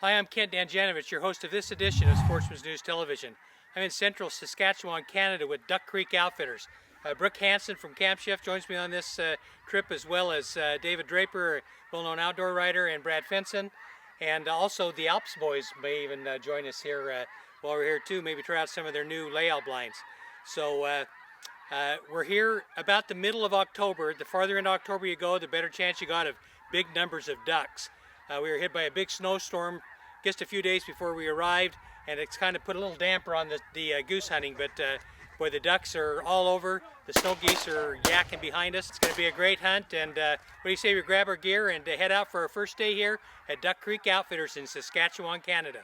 Hi, I'm Kent Danjanovich, your host of this edition of Sportsmans News Television. I'm in central Saskatchewan, Canada with Duck Creek Outfitters. Brooke Hansen from Camp Chef joins me on this trip, as well as David Draper, well-known outdoor writer, and Brad Fenson. And also the Alps boys may even join us here while we're here too, maybe try out some of their new layout blinds. So we're here about the middle of October. The farther into October you go, the better chance you got of big numbers of ducks. We were hit by a big snowstorm just a few days before we arrived, and it's kind of put a little damper on the goose hunting, but boy, the ducks are all over. The snow geese are yakking behind us. It's going to be a great hunt, and what do you say we grab our gear and head out for our first day here at Duck Creek Outfitters in Saskatchewan, Canada.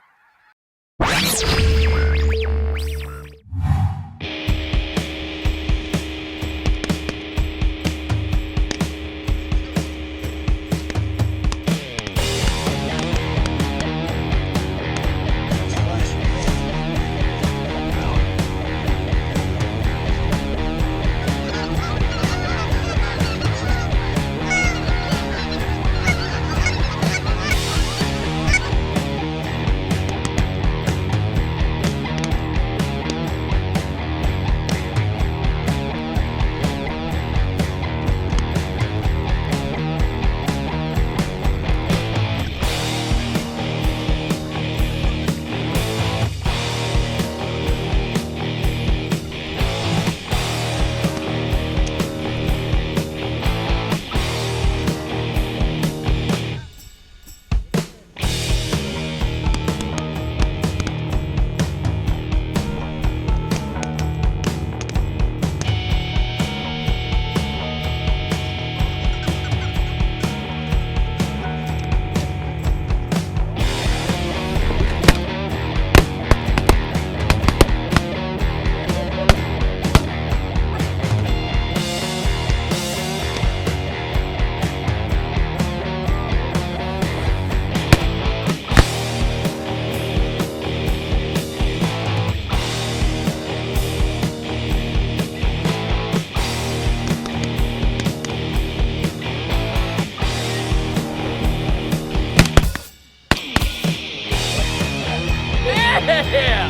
Yeah!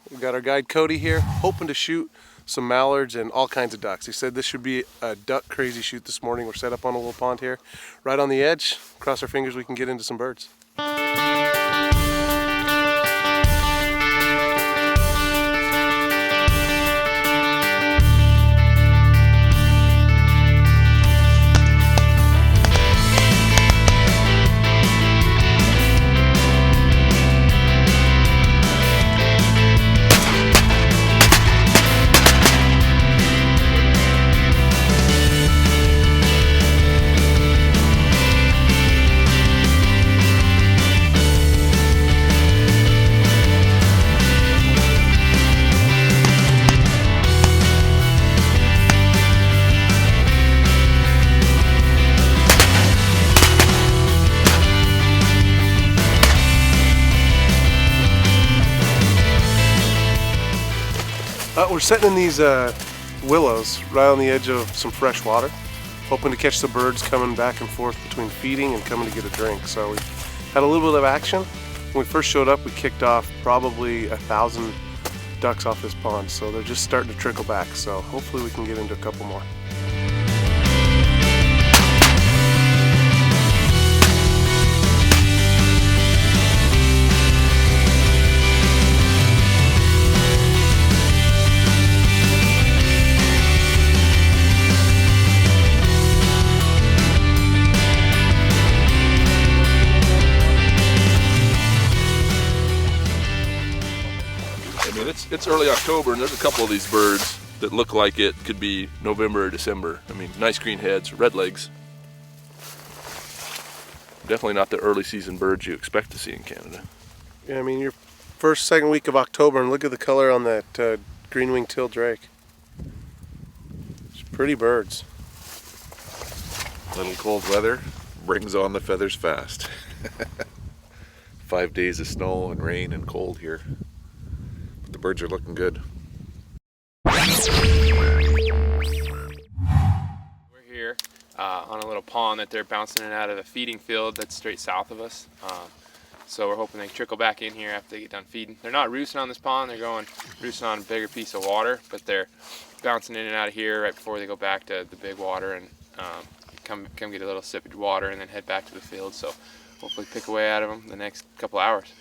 We got our guide Cody here, hoping to shoot some mallards and all kinds of ducks. He said this should be a duck crazy shoot this morning. We're set up on a little pond here, right on the edge. Cross our fingers we can get into some birds. We're sitting in these willows right on the edge of some fresh water, hoping to catch the birds coming back and forth between feeding and coming to get a drink. So we had a little bit of action. When we first showed up, we kicked off probably 1,000 ducks off this pond, so they're just starting to trickle back. So hopefully we can get into a couple more. early October, and there's a couple of these birds that look like it could be November or December. I mean, nice green heads, red legs. Definitely not the early season birds you expect to see in Canada. Yeah, I mean, your first, second week of October, and look at the color on that green-winged teal drake. It's pretty birds. Little cold weather brings on the feathers fast. 5 days of snow and rain and cold here. But the birds are looking good. We're here on a little pond that they're bouncing in out of a feeding field that's straight south of us. So we're hoping they trickle back in here after they get done feeding. They're not roosting on this pond, they're going roosting on a bigger piece of water, but they're bouncing in and out of here right before they go back to the big water and come get a little sip of water and then head back to the field. So hopefully pick away out of them the next couple hours.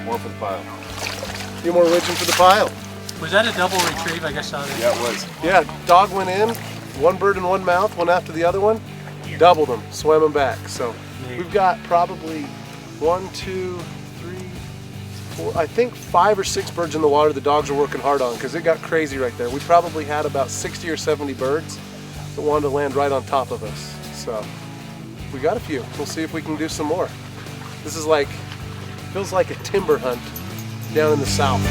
More for the pile. A few more widgeon for the pile. Was that a double retrieve? I guess on it. Yeah, it was. Yeah, dog went in, one bird in one mouth, one after the other one, doubled them, swam them back. So we've got probably 1, 2, 3, 4, I think 5 or 6 birds in the water the dogs are working hard on because it got crazy right there. We probably had about 60 or 70 birds that wanted to land right on top of us. So we got a few. We'll see if we can do some more. This is like, feels like a timber hunt down in the south.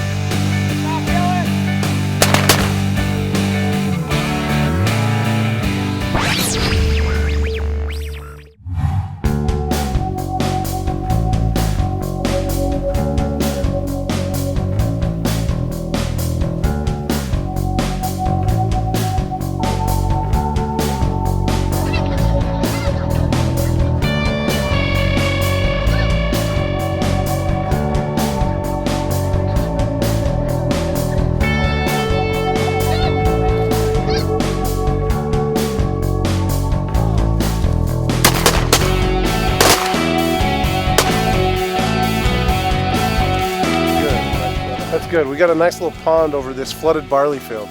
That's good. We got a nice little pond over this flooded barley field,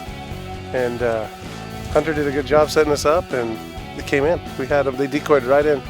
and Hunter did a good job setting us up, and they came in. We had them. They decoyed right in.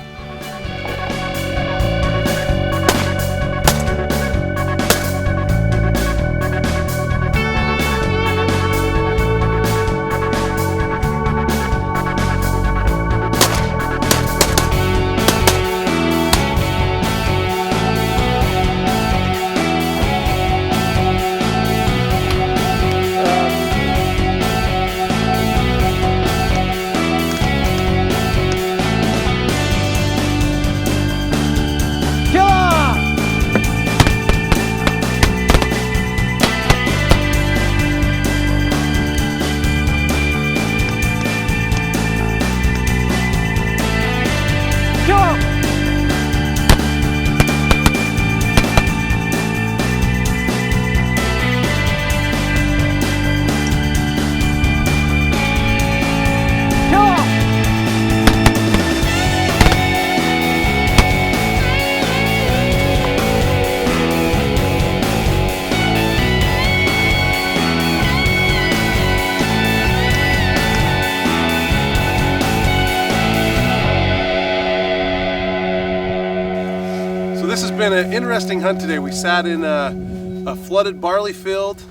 been an interesting hunt today. We sat in a flooded barley field.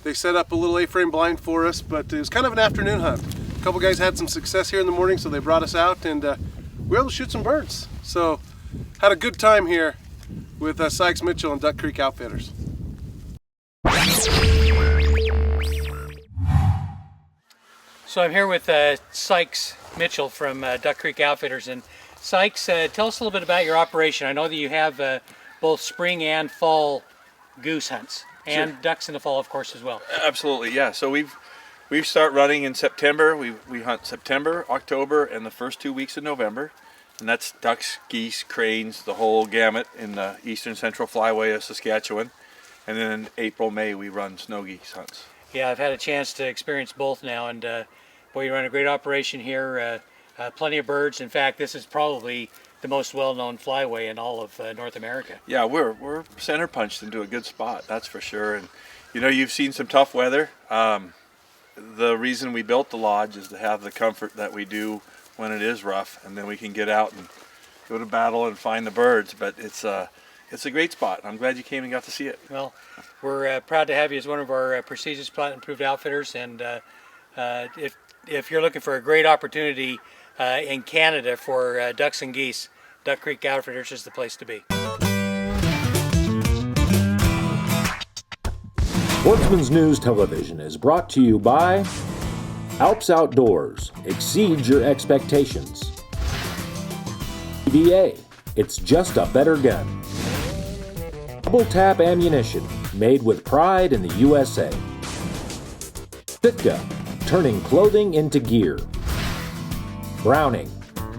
They set up a little A-frame blind for us, but it was kind of an afternoon hunt. A couple guys had some success here in the morning, so they brought us out, and we were able to shoot some birds. So had a good time here with Sykes Mitchell and Duck Creek Outfitters. So I'm here with Sykes Mitchell from Duck Creek Outfitters. And Sykes, tell us a little bit about your operation. I know that you have both spring and fall goose hunts, and Sure. ducks in the fall, of course, as well. Absolutely, yeah. So we start running in September. We hunt September, October, and the first 2 weeks of November, and that's ducks, geese, cranes, the whole gamut in the eastern central flyway of Saskatchewan. And then in April, May, we run snow geese hunts. Yeah, I've had a chance to experience both now, and boy, you run a great operation here. Plenty of birds. In fact, this is probably the most well-known flyway in all of North America. Yeah, we're center punched into a good spot, that's for sure. And you know, you've seen some tough weather. The reason we built the lodge is to have the comfort that we do when it is rough, and then we can get out and go to battle and find the birds. But it's a great spot. I'm glad you came and got to see it. Well, we're proud to have you as one of our prestigious platinum-approved outfitters, and if you're looking for a great opportunity in Canada for ducks and geese, Duck Creek Outfitters is the place to be. Sportsmans News Television is brought to you by Alps Outdoors. Exceed your expectations. VA. It's just a better gun. Double Tap Ammunition, made with pride in the USA. Sitka, turning clothing into gear. Browning,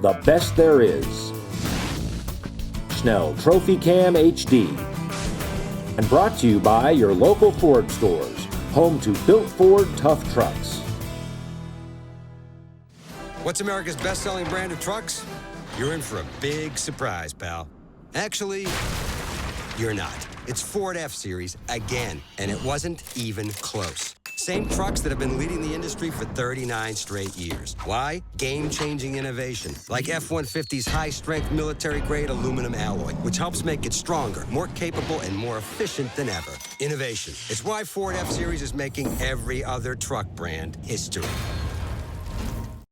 the best there is. Schnell Trophy Cam HD. And brought to you by your local Ford stores, home to built Ford tough trucks. What's America's best-selling brand of trucks? You're in for a big surprise, pal. Actually, you're not. It's Ford F-Series again, and it wasn't even close. Same trucks that have been leading the industry for 39 straight years. Why? Game-changing innovation, like F-150's high-strength military-grade aluminum alloy, which helps make it stronger, more capable, and more efficient than ever. Innovation. It's why Ford F-Series is making every other truck brand history.